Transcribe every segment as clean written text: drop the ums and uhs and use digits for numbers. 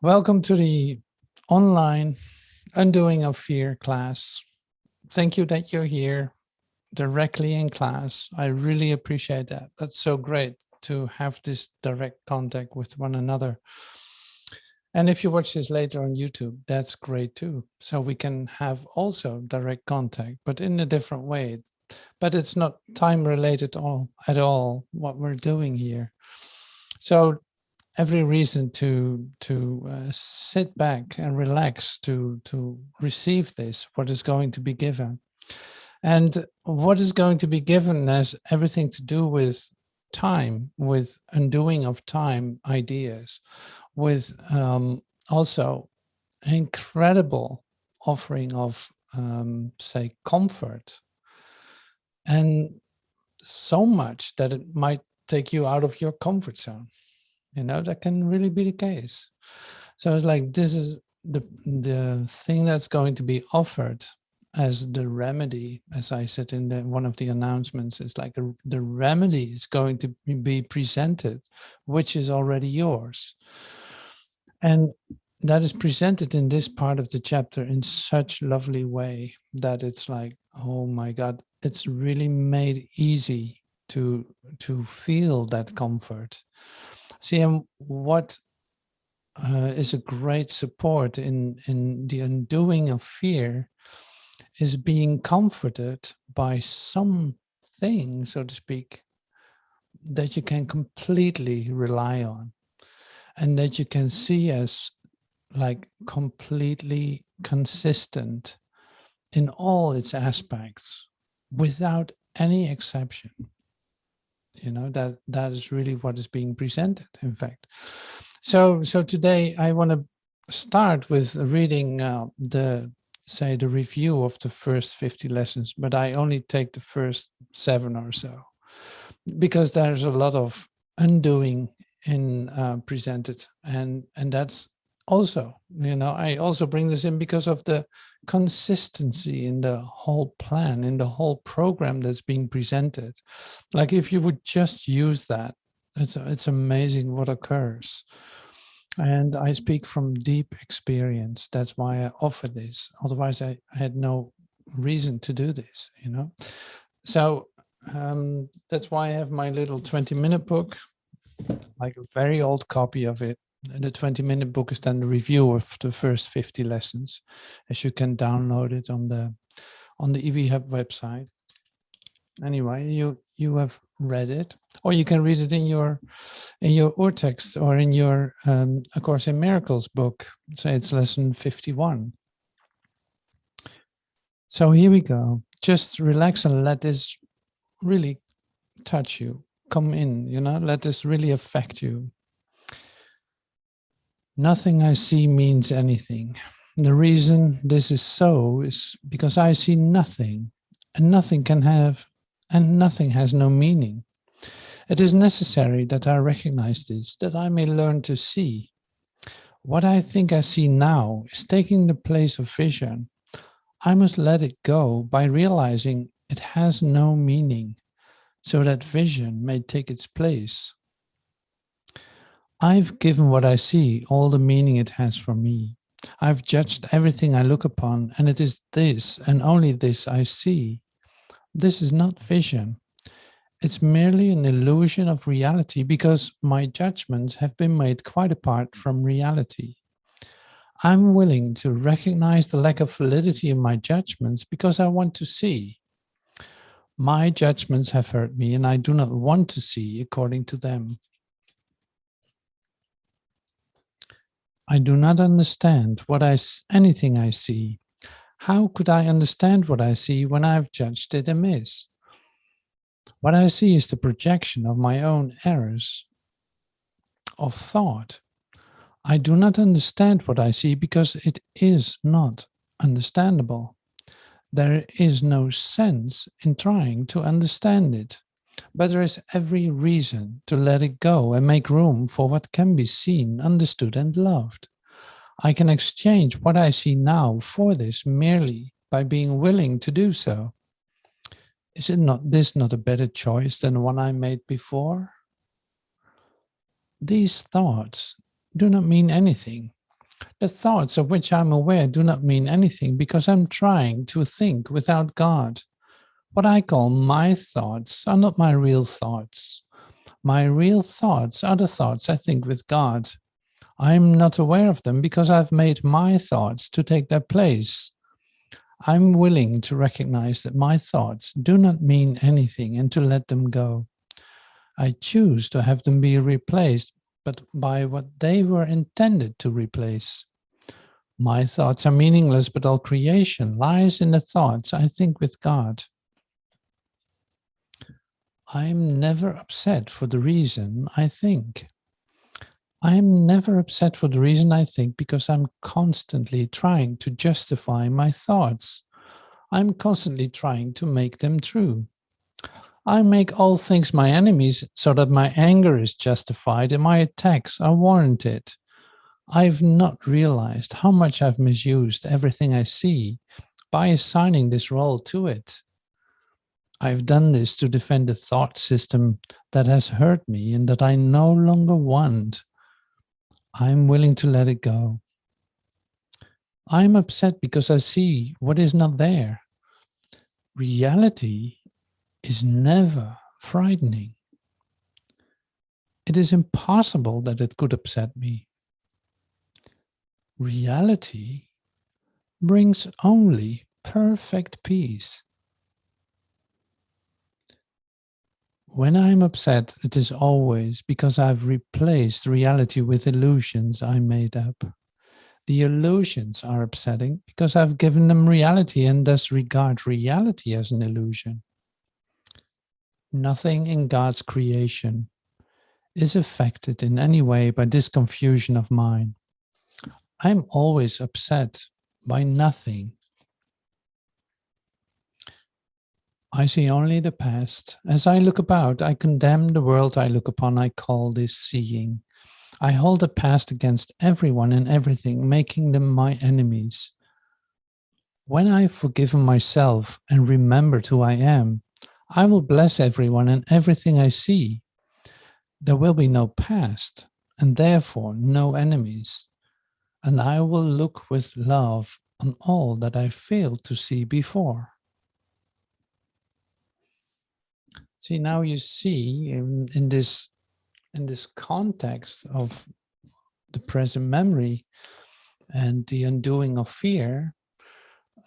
Welcome to the online Undoing of Fear class. Thank you that you're here directly in class. I really appreciate that. That's so great to have this direct contact with one another. And if you watch this later on YouTube, that's great too. So we can have also direct contact, but in a different way. But it's not time related at all what we're doing here. So every reason to sit back and relax to receive this, what is going to be given. And what is going to be given has everything to do with time, with undoing of time ideas, with also incredible offering of, say, comfort, and so much that it might take you out of your comfort zone. That can really be the case. So it's like, this is the thing that's going to be offered as the remedy, as I said in one of the announcements. It's like the remedy is going to be presented, which is already yours. And that is presented in this part of the chapter in such a lovely way that it's like, oh my God, it's really made easy to feel that comfort. See, and what is a great support in the undoing of fear is being comforted by something, so to speak, that you can completely rely on and that you can see as like completely consistent in all its aspects without any exception. That is really what is being presented, in fact. So today I want to start with reading the review of the first 50 lessons, but I only take the first 7 or so, because there's a lot of undoing in presented, and that's also, I also bring this in because of the consistency in the whole plan, in the whole program that's being presented. Like, if you would just use that, it's amazing what occurs. And I speak from deep experience. That's why I offer this. Otherwise, I had no reason to do this, So that's why I have my little 20-minute book, like a very old copy of it. And the 20-minute book is then the review of the first 50 lessons, as you can download it on the EV Hub website. Anyway, you have read it, or you can read it in your urtext, or in your A Course in Miracles book. So it's lesson 51. So here we go. Just relax and let this really touch you, come in, let this really affect you. Nothing I see means anything. The reason this is so is because I see nothing, and nothing has no meaning. It is necessary that I recognize this, that I may learn to see. What I think I see now is taking the place of vision. I must let it go by realizing it has no meaning, so that vision may take its place. I've given what I see all the meaning it has for me. I've judged everything I look upon, and it is this and only this I see. This is not vision. It's merely an illusion of reality, because my judgments have been made quite apart from reality. I'm willing to recognize the lack of validity in my judgments because I want to see. My judgments have hurt me, and I do not want to see according to them. I do not understand anything I see. How could I understand what I see when I have judged it amiss? What I see is the projection of my own errors of thought. I do not understand what I see because it is not understandable. There is no sense in trying to understand it, but there is every reason to let it go and make room for what can be seen, understood, and loved. I can exchange what I see now for this merely by being willing to do so. Is this not a better choice than the one I made before? These thoughts do not mean anything. The thoughts of which I'm aware do not mean anything because I'm trying to think without God. What I call my thoughts are not my real thoughts. My real thoughts are the thoughts I think with God. I'm not aware of them because I've made my thoughts to take their place. I'm willing to recognize that my thoughts do not mean anything and to let them go. I choose to have them be replaced, but by what they were intended to replace. My thoughts are meaningless, but all creation lies in the thoughts I think with God. I'm never upset for the reason I think. I'm never upset for the reason I think because I'm constantly trying to justify my thoughts. I'm constantly trying to make them true. I make all things my enemies so that my anger is justified and my attacks are warranted. I've not realized how much I've misused everything I see by assigning this role to it. I've done this to defend a thought system that has hurt me and that I no longer want. I'm willing to let it go. I'm upset because I see what is not there. Reality is never frightening. It is impossible that it could upset me. Reality brings only perfect peace. When I'm upset, it is always because I've replaced reality with illusions I made up. The illusions are upsetting because I've given them reality and thus regard reality as an illusion. Nothing in God's creation is affected in any way by this confusion of mine. I'm always upset by nothing. I see only the past. As I look about, I condemn the world I look upon. I call this seeing. I hold the past against everyone and everything, making them my enemies. When I've forgiven myself and remembered who I am, I will bless everyone and everything I see. There will be no past and therefore no enemies. And I will look with love on all that I failed to see before. See, now you see in this context of the present memory and the undoing of fear,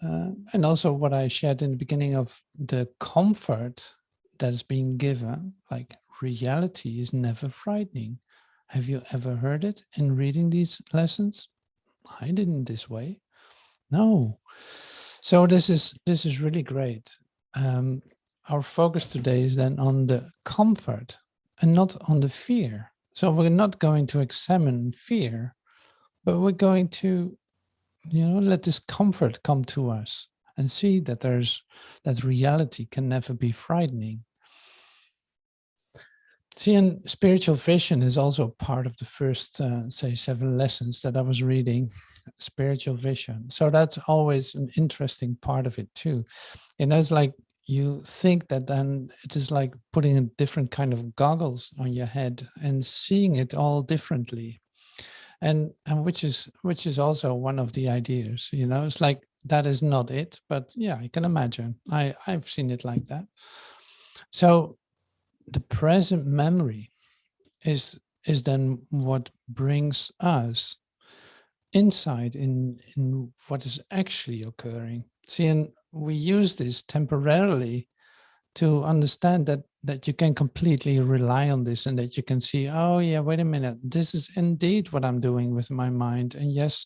and also what I shared in the beginning of the comfort that is being given, like reality is never frightening. Have you ever heard it in reading these lessons? I didn't this way. No. So this is really great. Our focus today is then on the comfort and not on the fear. So we're not going to examine fear, but we're going to, let this comfort come to us and see that that reality can never be frightening. See, and spiritual vision is also part of the first, 7 lessons that I was reading, spiritual vision. So that's always an interesting part of it too. And it's like you think that then it is like putting a different kind of goggles on your head and seeing it all differently. And which is also one of the ideas, it's like that is not it, but yeah, I can imagine. I've seen it like that. So the present memory is then what brings us insight in what is actually occurring. See, and we use this temporarily to understand that you can completely rely on this and that you can see, oh yeah, wait a minute, this is indeed what I'm doing with my mind. And yes,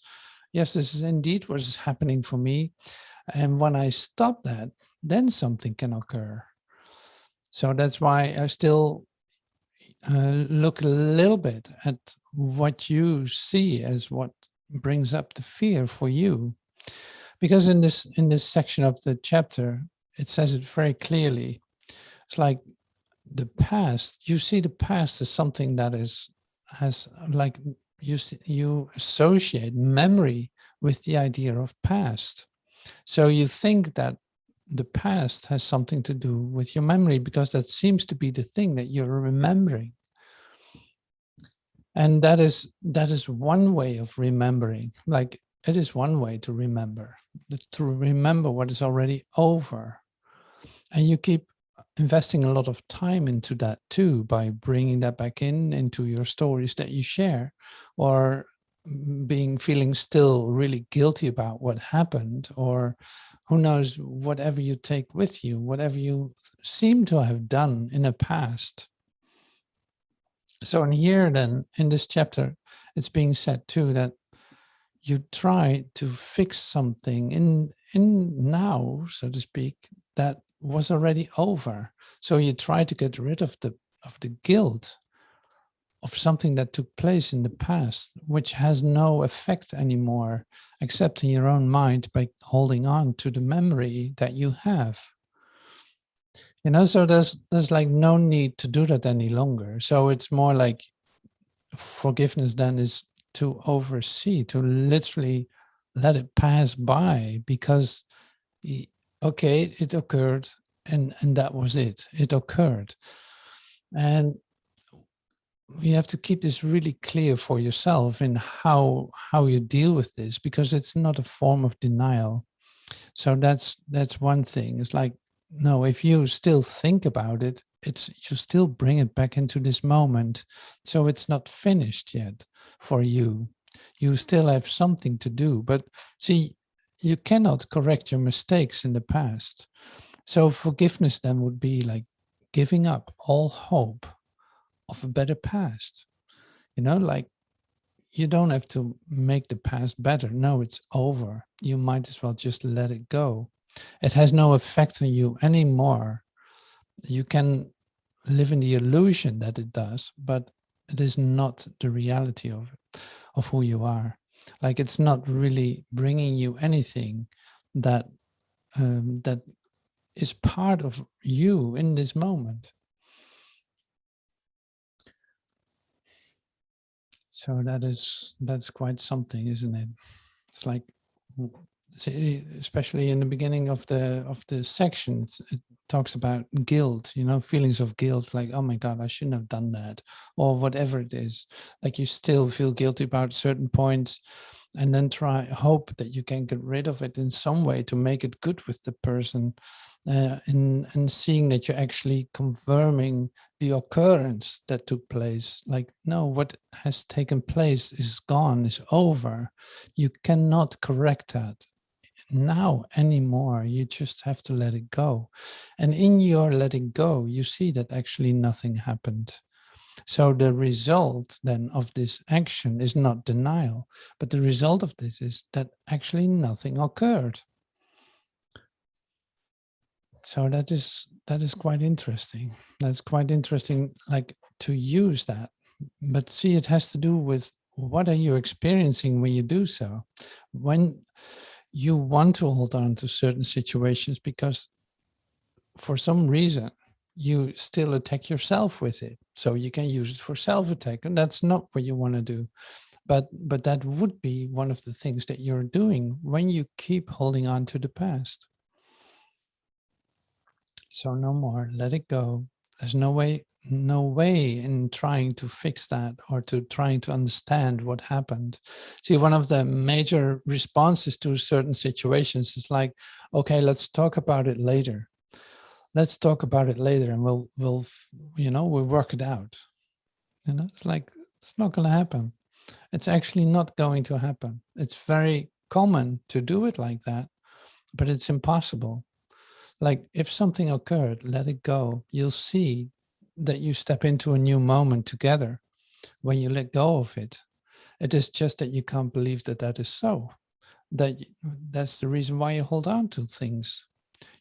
this is indeed what is happening for me. And when I stop that, then something can occur. So that's why I still look a little bit at what you see as what brings up the fear for you. Because in this section of the chapter, it says it very clearly. It's like the past, you see the past as something that has like you associate memory with the idea of past. So you think that the past has something to do with your memory because that seems to be the thing that you're remembering. And that is one way of remembering. Like, it is one way to remember what is already over. And you keep investing a lot of time into that too, by bringing that back into your stories that you share, or feeling still really guilty about what happened, or who knows, whatever you take with you, whatever you seem to have done in the past. So in here, then, in this chapter, it's being said too that you try to fix something in now, so to speak, that was already over. So you try to get rid of the guilt of something that took place in the past, which has no effect anymore, except in your own mind, by holding on to the memory that you have. So there's like no need to do that any longer. So it's more like forgiveness then is to oversee, to literally let it pass by, because okay, it occurred, and that was it. It occurred. And you have to keep this really clear for yourself in how you deal with this, because it's not a form of denial. So that's one thing. It's like, no, if you still think about it, you still bring it back into this moment. So it's not finished yet for you. You still have something to do. But see, you cannot correct your mistakes in the past. So forgiveness then would be like giving up all hope of a better past. Like, you don't have to make the past better. No, it's over. You might as well just let it go. It has no effect on you anymore. You can live in the illusion that it does, but it is not the reality of who you are. Like, it's not really bringing you anything that that is part of you in this moment. So that's quite something, isn't it? It's like, especially in the beginning of the section, it talks about guilt, feelings of guilt, like, oh my God, I shouldn't have done that, or whatever it is. Like, you still feel guilty about certain points, and then hope that you can get rid of it in some way to make it good with the person, and seeing that you're actually confirming the occurrence that took place. Like, no, what has taken place is gone, is over. You cannot correct that now anymore. You just have to let it go. And in your letting go, you see that actually nothing happened. So the result then of this action is not denial, but the result of this is that actually nothing occurred. So that is quite interesting. That's quite interesting, like, to use that. But see, it has to do with what are you experiencing when you do so. When you want to hold on to certain situations because for some reason you still attack yourself with it. So you can use it for self-attack, and that's not what you want to do. But that would be one of the things that you're doing when you keep holding on to the past. So no more, let it go. There's no way in trying to fix that or to trying to understand what happened. See, one of the major responses to certain situations is like, okay, let's talk about it later. Let's talk about it later, and we'll work it out. It's like, it's not going to happen. It's actually not going to happen. It's very common to do it like that, but it's impossible. Like, if something occurred, let it go. You'll see that you step into a new moment together when you let go of it. It is just that you can't believe that that is so. That's the reason why you hold on to things.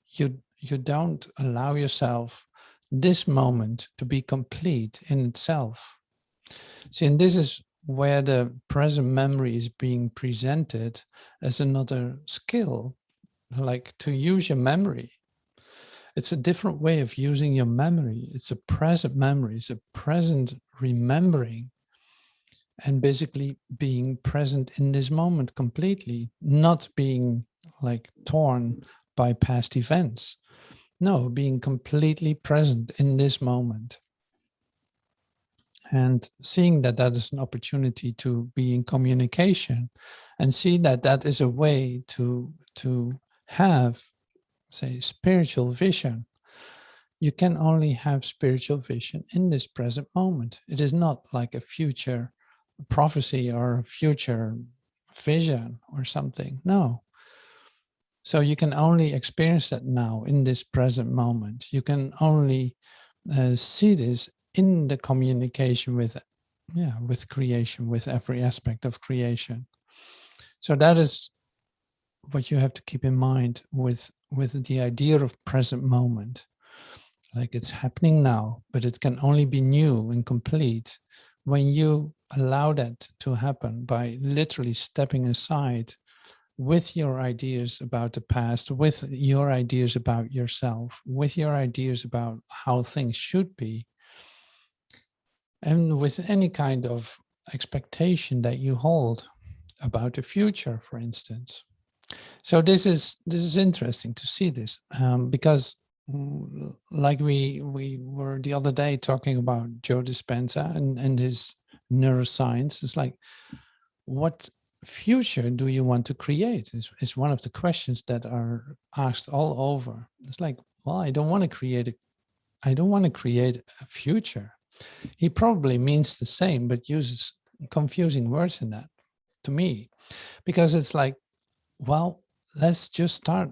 You don't allow yourself this moment to be complete in itself. See, and this is where the present memory is being presented as another skill, like to use your memory. It's a different way of using your memory. It's a present memory. It's a present remembering, and basically being present in this moment completely, not being like torn by past events. No, being completely present in this moment. And seeing that that is an opportunity to be in communication, and see that that is a way to have, say, spiritual vision. You can only have spiritual vision in this present moment. It is not like a future prophecy or a future vision or something. No. So you can only experience that now in this present moment. You can only see this in the communication with, with creation, with every aspect of creation. So that is what you have to keep in mind with the idea of present moment. Like, it's happening now, but it can only be new and complete when you allow that to happen by literally stepping aside with your ideas about the past, with your ideas about yourself, with your ideas about how things should be, and with any kind of expectation that you hold about the future, for instance. So this is interesting to see this, because like we were the other day talking about Joe Dispenza and his neuroscience. It's like, what future do you want to create is one of the questions that are asked all over. It's like, well, I don't want to create a future. He probably means the same, but uses confusing words in that to me, because it's like, well, let's just start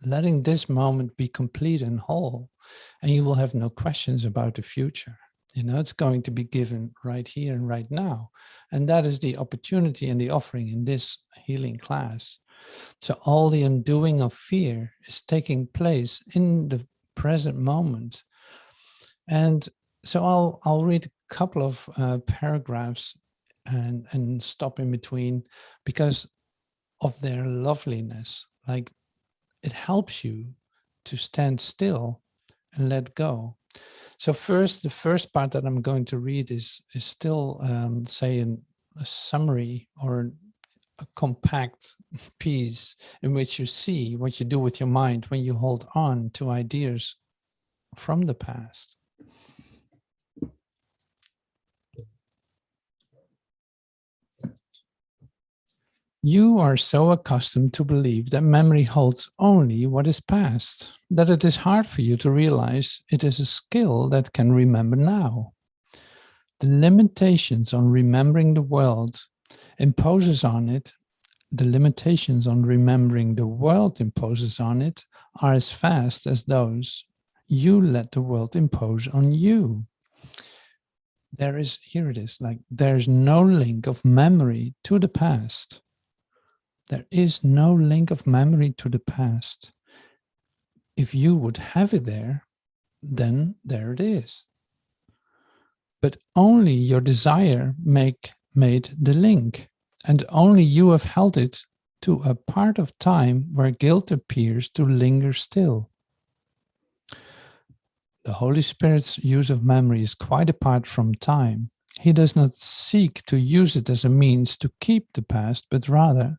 letting this moment be complete and whole, and you will have no questions about the future. It's going to be given right here and right now. And that is the opportunity and the offering in this healing class. So all the undoing of fear is taking place in the present moment. And so I'll read a couple of paragraphs and stop in between, because of their loveliness. Like, it helps you to stand still and let go. So first, the first part that I'm going to read is still, say, a summary or a compact piece in which you see what you do with your mind when you hold on to ideas from the past. You are so accustomed to believe that memory holds only what is past, that it is hard for you to realize it is a skill that can remember now. The limitations on remembering the world imposes on it, the limitations on remembering the world imposes on it are as fast as those you let the world impose on you. Here it is, like, there's no link of memory to the past. There is no link of memory to the past. If you would have it there, then there it is. But only your desire made the link, and only you have held it to a part of time where guilt appears to linger still. The Holy Spirit's use of memory is quite apart from time. He does not seek to use it as a means to keep the past, but rather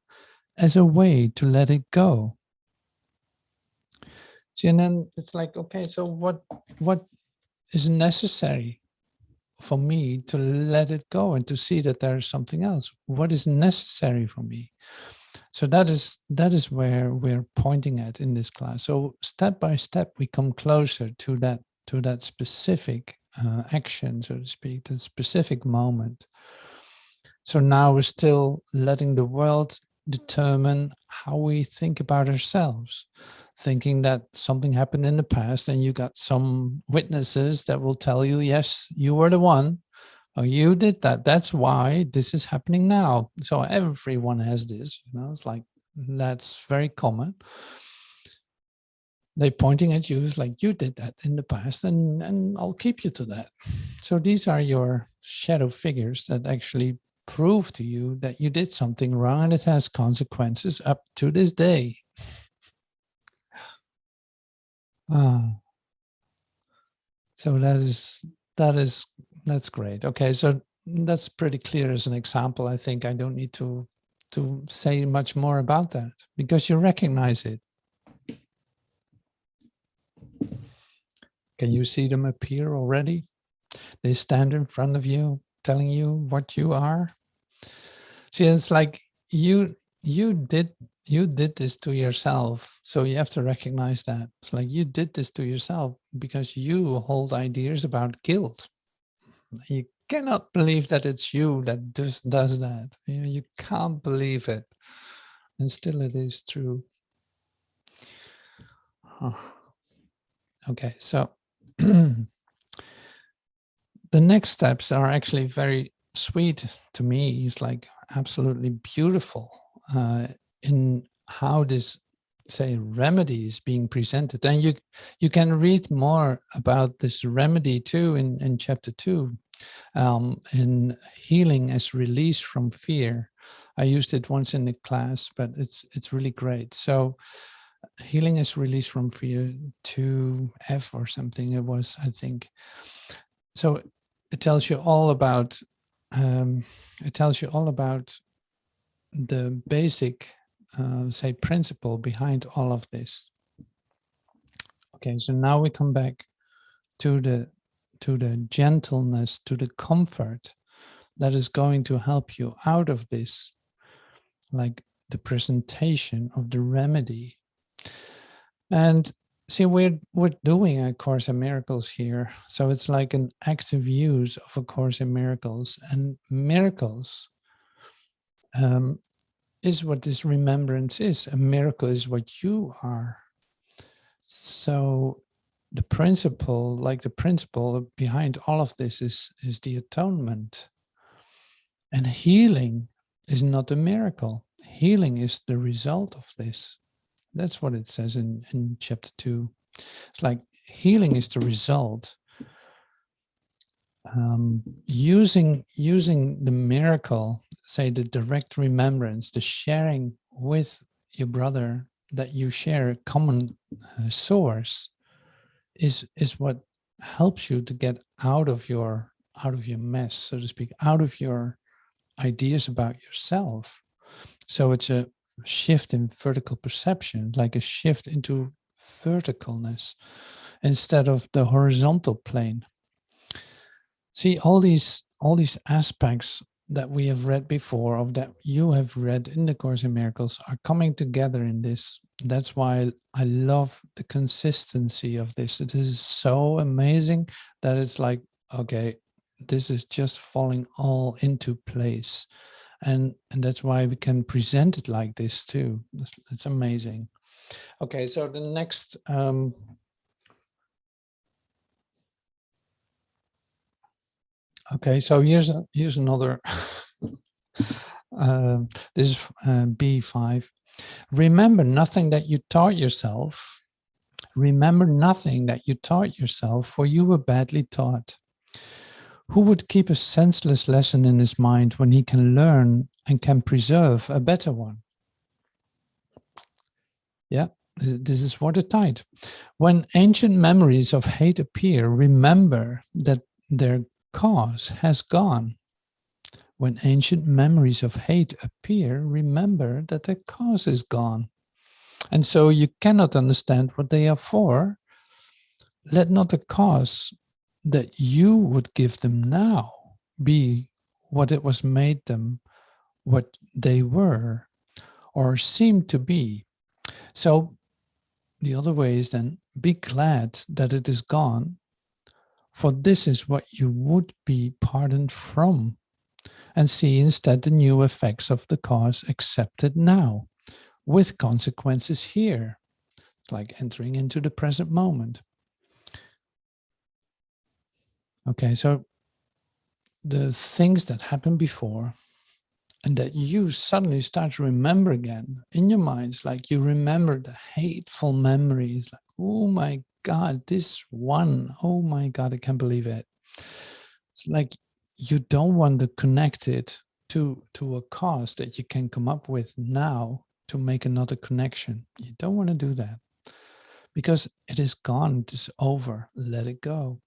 as a way to let it go. See, and then it's like, okay, so what is necessary for me to let it go and to see that there is something else? What is necessary for me? So that is where we're pointing at in this class. So step by step, we come closer to that specific action, so to speak, that specific moment. So now we're still letting the world determine how we think about ourselves, thinking that something happened in the past and you got some witnesses that will tell you, yes, you were the one, or you did that. That's why this is happening now. So everyone has this, it's like, that's very common. They're pointing at you, it's like, you did that in the past and I'll keep you to that. So these are your shadow figures that actually prove to you that you did something wrong and it has consequences up to this day. So that's great. Okay, so that's pretty clear as an example. I think I don't need to say much more about that because you recognize it. Can you see them appear already? They stand in front of you, telling you what you are. See, it's like you did this to yourself. So you have to recognize that. It's like you did this to yourself because you hold ideas about guilt. You cannot believe that it's you that does that. You can't believe it. And still it is true. Huh. Okay, so the next steps are actually very sweet to me. It's like absolutely beautiful in how this, say, remedy is being presented. And you can read more about this remedy too in chapter 2, in healing as release from fear. I used it once in the class, but it's really great. So healing is release from fear, 2F or something it was, I think. So it tells you all about the basic say principle behind all of this. Okay, so now we come back to the gentleness, to the comfort that is going to help you out of this, like the presentation of the remedy. And see, we're doing A Course in Miracles here. So it's like an active use of A Course in Miracles. And miracles is what this remembrance is. A miracle is what you are. So the principle behind all of this is the atonement. And healing is not a miracle. Healing is the result of this. That's what it says in chapter 2. It's like healing is the result. Using the miracle, say the direct remembrance, the sharing with your brother that you share a common source, is what helps you to get out of your mess, so to speak, out of your ideas about yourself. So it's a shift in vertical perception, like a shift into verticalness instead of the horizontal plane. See, all these aspects that we have read before, of that you have read in the Course in Miracles, are coming together in this. That's why I love the consistency of this. It is so amazing that it's like, okay, this is just falling all into place. And that's why we can present it like this too. It's amazing. Okay, so the next okay, so here's another this is B5. Remember nothing that you taught yourself. Remember nothing that you taught yourself, for you were badly taught. Who would keep a senseless lesson in his mind when he can learn and can preserve a better one? Yeah, this is watertight. When ancient memories of hate appear, remember that their cause has gone. When ancient memories of hate appear, remember that their cause is gone. And so you cannot understand what they are for. Let not the cause that you would give them now be what it was made them, what they were or seemed to be. So the other way is then, be glad that it is gone, for this is what you would be pardoned from, and see instead the new effects of the cause accepted now, with consequences here, like entering into the present moment. Okay, so the things that happened before and that you suddenly start to remember again in your minds, like you remember the hateful memories, like, oh my God, this one, oh my God, I can't believe it. It's like you don't want to connect it to a cause that you can come up with now to make another connection. You don't want to do that because it is gone, it is over, let it go.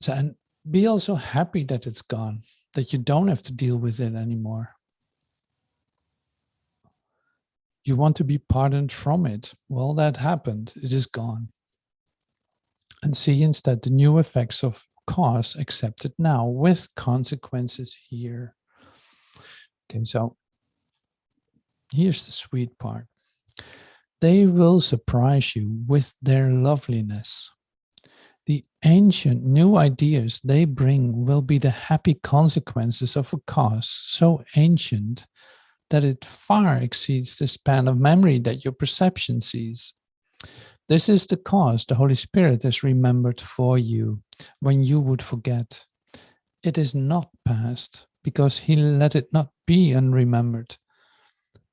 So, and be also happy that it's gone, that you don't have to deal with it anymore. You want to be pardoned from it. Well, that happened. It is gone. And see instead the new effects of cause accepted now with consequences here. Okay, so here's the sweet part. They will surprise you with their loveliness. The ancient new ideas they bring will be the happy consequences of a cause so ancient that it far exceeds the span of memory that your perception sees. This is the cause the Holy Spirit has remembered for you when you would forget. It is not past because he let it not be unremembered.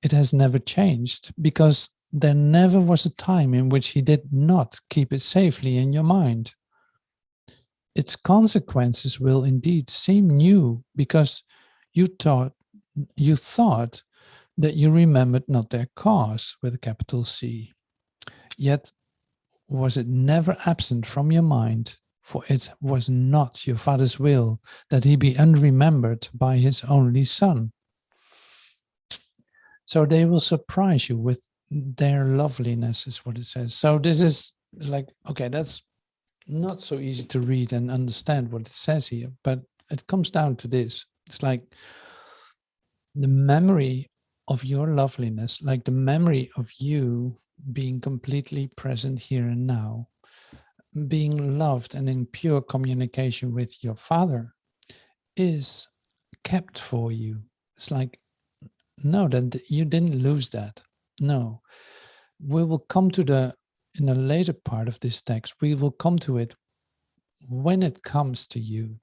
It has never changed because there never was a time in which he did not keep it safely in your mind. Its consequences will indeed seem new because you thought that you remembered not their cause with a capital C. Yet was it never absent from your mind, for it was not your Father's will that he be unremembered by his only Son. So they will surprise you with their loveliness, is what it says. So this is like, okay, that's not so easy to read and understand what it says here, but it comes down to this. It's like the memory of your loveliness, like the memory of you being completely present here and now, being loved and in pure communication with your Father, is kept for you. It's like, no, that you didn't lose that. No, we will come to in a later part of this text, we will come to it when it comes to you.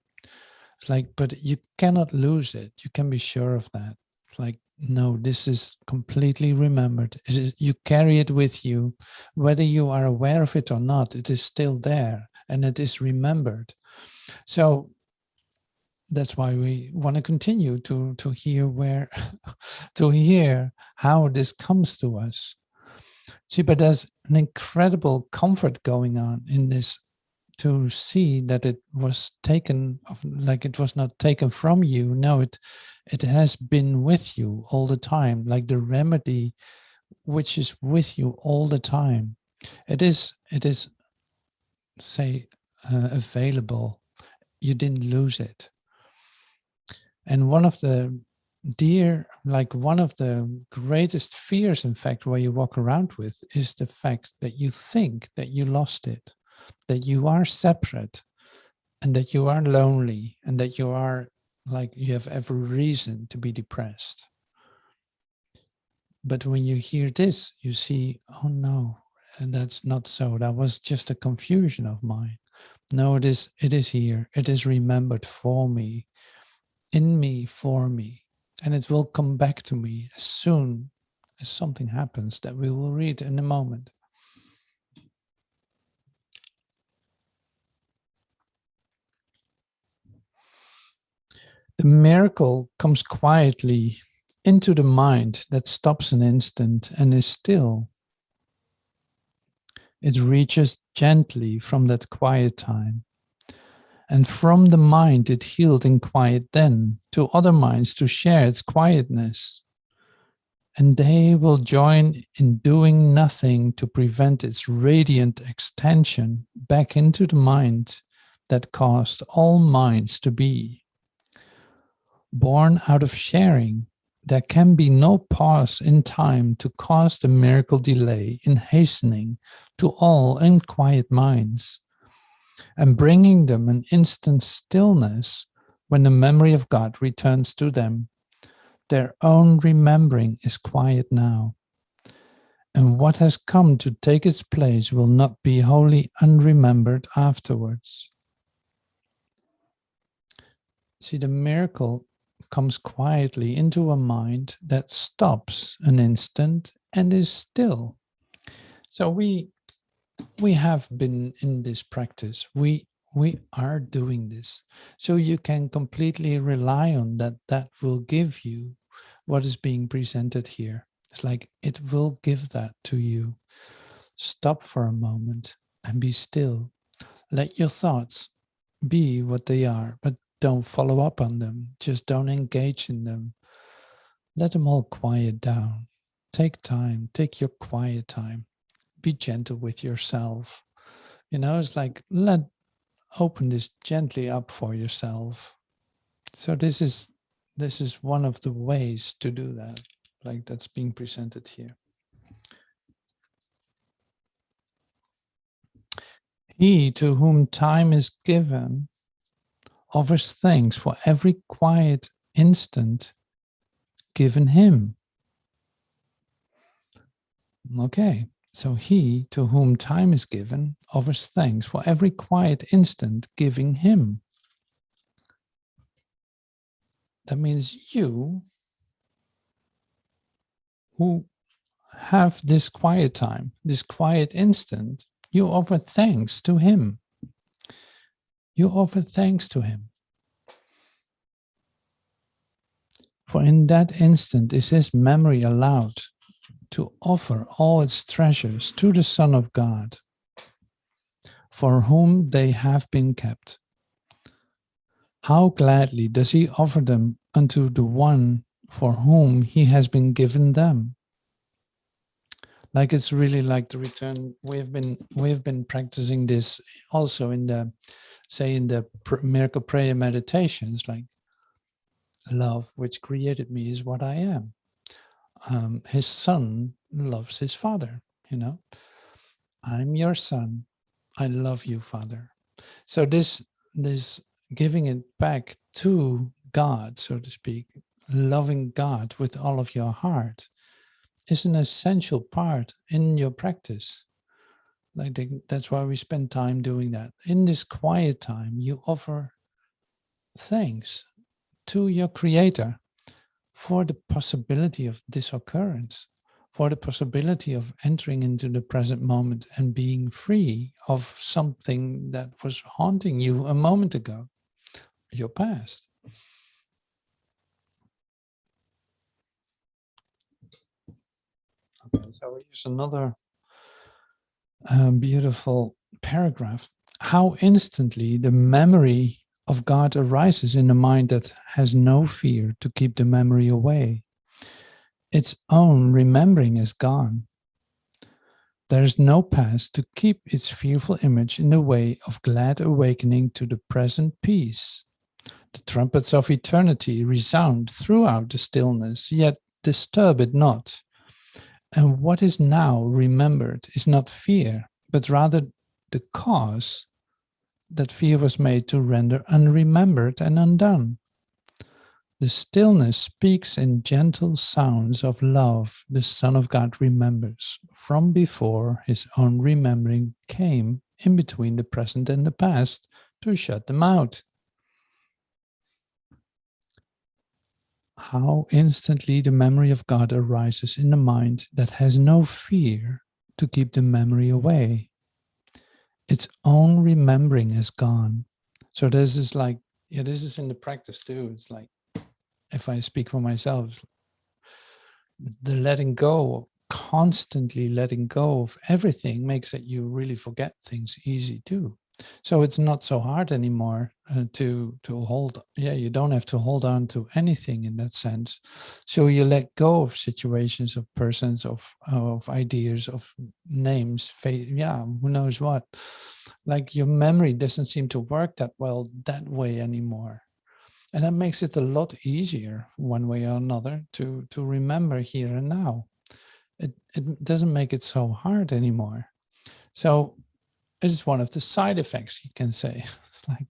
It's like, but you cannot lose it. You can be sure of that. It's like, no, this is completely remembered. You carry it with you, whether you are aware of it or not. It is still there and it is remembered. So that's why we want to continue to hear to hear how this comes to us. See, but there's an incredible comfort going on in this, to see that it was taken, like it was not taken from you. No, it has been with you all the time, like the remedy which is with you all the time. It is say available. You didn't lose it. And one of the one of the greatest fears, in fact, where you walk around with, is the fact that you think that you lost it, that you are separate, and that you are lonely, and that you are like, you have every reason to be depressed. But when you hear this, you see, oh no, and that's not so. That was just a confusion of mine. No, it is here. It is remembered for me, in me, for me. And it will come back to me as soon as something happens that we will read in a moment. The miracle comes quietly into the mind that stops an instant and is still. It reaches gently from that quiet time. And from the mind it healed in quiet then, to other minds to share its quietness. And they will join in doing nothing to prevent its radiant extension back into the mind that caused all minds to be. Born out of sharing, there can be no pause in time to cause the miracle delay in hastening to all unquiet minds, and bringing them an instant stillness when the memory of God returns to them. Their own remembering is quiet now, and what has come to take its place will not be wholly unremembered afterwards. See, the miracle comes quietly into a mind that stops an instant and is still. So we have been in this practice. We are doing this. So you can completely rely on that. That will give you what is being presented here. It's like it will give that to you. Stop for a moment and be still. Let your thoughts be what they are, but don't follow up on them. Just don't engage in them. Let them all quiet down. Take time. Take your quiet time. Be gentle with yourself. It's like, let open this gently up for yourself. So this is one of the ways to do that, like that's being presented here. He to whom time is given offers thanks for every quiet instant given him. Okay, so he to whom time is given offers thanks for every quiet instant giving him. That means you who have this quiet time, this quiet instant, you offer thanks to him. You offer thanks to him. For in that instant is his memory allowed to offer all its treasures to the Son of God, for whom they have been kept. How gladly does he offer them unto the one for whom he has been given them. Like it's really like the return. We've been practicing this also in the, say, in the miracle prayer meditations, like love which created me is what I am. His son loves his father, you know. I'm your son. I love you, Father. So this giving it back to God, so to speak, loving God with all of your heart is an essential part in your practice. Like that's why we spend time doing that. In this quiet time, you offer thanks to your Creator for the possibility of this occurrence, for the possibility of entering into the present moment and being free of something that was haunting you a moment ago, your past. Okay, so here's another beautiful paragraph. How instantly the memory of God arises in a mind that has no fear to keep the memory away. Its own remembering is gone. There is no past to keep its fearful image in the way of glad awakening to the present peace. The trumpets of eternity resound throughout the stillness, yet disturb it not. And what is now remembered is not fear, but rather the cause that fear was made to render unremembered and undone. The stillness speaks in gentle sounds of love the Son of God remembers from before his own remembering came in between the present and the past to shut them out. How instantly the memory of God arises in the mind that has no fear to keep the memory away. Its own remembering is gone. So this is like, yeah, this is in the practice too. It's like, if I speak for myself, the letting go, constantly letting go of everything makes it you really forget things easy too. So it's not so hard anymore to hold. Yeah, you don't have to hold on to anything in that sense. So you let go of situations, of persons, of ideas, of names, fate. Yeah, who knows what. Like your memory doesn't seem to work that well that way anymore. And that makes it a lot easier, one way or another, to remember here and now. It doesn't make it so hard anymore. So it's one of the side effects, you can say. It's like,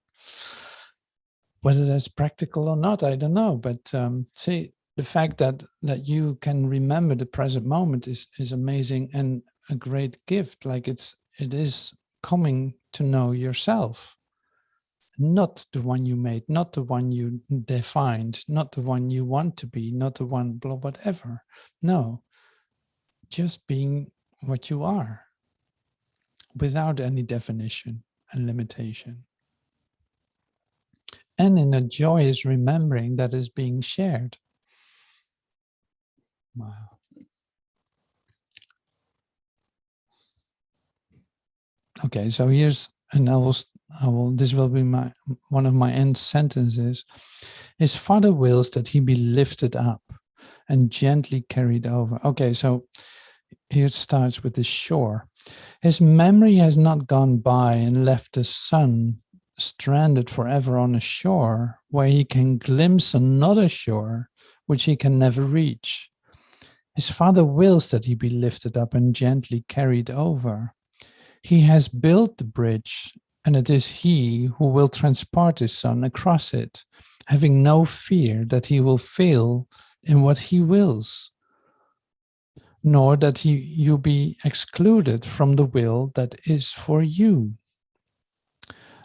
whether that's practical or not, I don't know. But see, the fact that you can remember the present moment is amazing and a great gift. Like it is coming to know yourself. Not the one you made, not the one you defined, not the one you want to be, not the one blah, whatever. No, just being what you are without any definition and limitation. And in a joyous remembering that is being shared. Wow. Okay, so here's, and I will, this will be one of my end sentences. His Father wills that he be lifted up and gently carried over. Okay, so here it starts with the shore. His memory has not gone by and left the sun stranded forever on a shore where he can glimpse another shore which he can never reach. His father wills that he be lifted up and gently carried over. He has built the bridge, and it is he who will transport his son across it, having no fear that he will fail in what he wills, nor that you be excluded from the will that is for you.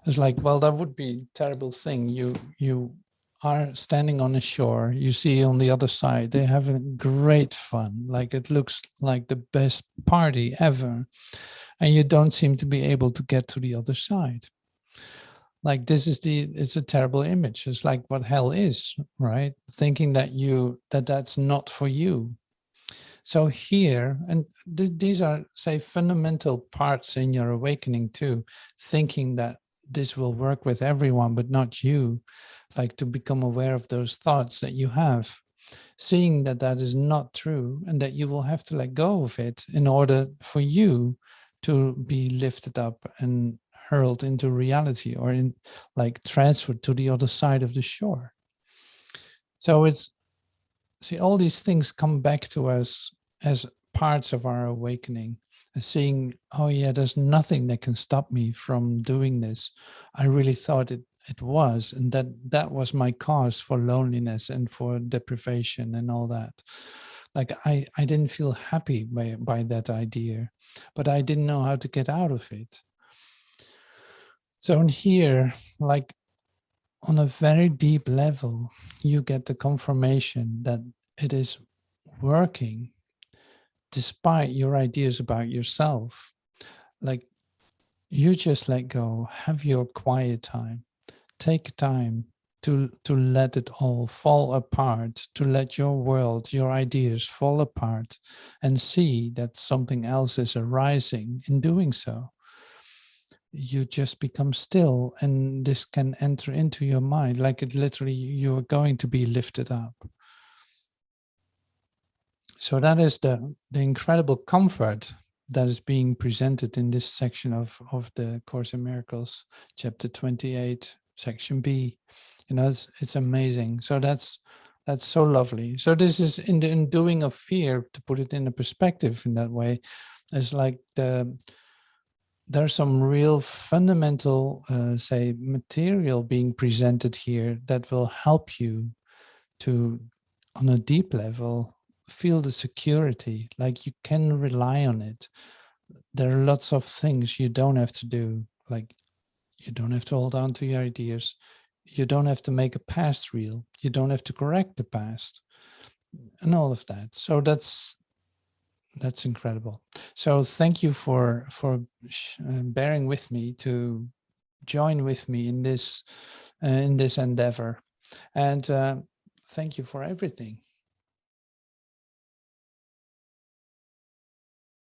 It's like, well, that would be a terrible thing. You are standing on a shore, you see on the other side, they're having great fun. Like it looks like the best party ever. And you don't seem to be able to get to the other side. Like it's a terrible image. It's like what hell is, right? Thinking that that's not for you. So here, and these are, say, fundamental parts in your awakening too, thinking that this will work with everyone, but not you, like to become aware of those thoughts that you have, seeing that that is not true and that you will have to let go of it in order for you to be lifted up and hurled into reality, or in like transferred to the other side of the shore. So it's, see, all these things come back to us as parts of our awakening, and seeing, oh yeah, there's nothing that can stop me from doing this. I really thought it was, and that was my cause for loneliness and for deprivation and all that. Like I didn't feel happy by that idea, but I didn't know how to get out of it. So in here, like on a very deep level, you get the confirmation that it is working despite your ideas about yourself. Like you just let go, have your quiet time, take time to let it all fall apart, to let your world, your ideas fall apart, and see that something else is arising. In doing so, you just become still, and this can enter into your mind, like it literally, you're going to be lifted up. So that is the incredible comfort that is being presented in this section of the Course in Miracles, chapter 28, section B. You know, it's amazing. So that's so lovely. So this is in the undoing of fear, to put it in a perspective in that way. It's like there's some real fundamental, say, material being presented here that will help you to, on a deep level, feel the security, like you can rely on it. There are lots of things you don't have to do, like you don't have to hold on to your ideas. You don't have to make a past real. You don't have to correct the past and all of that. So that's incredible. So thank you for bearing with me, to join with me in this endeavor, and thank you for everything.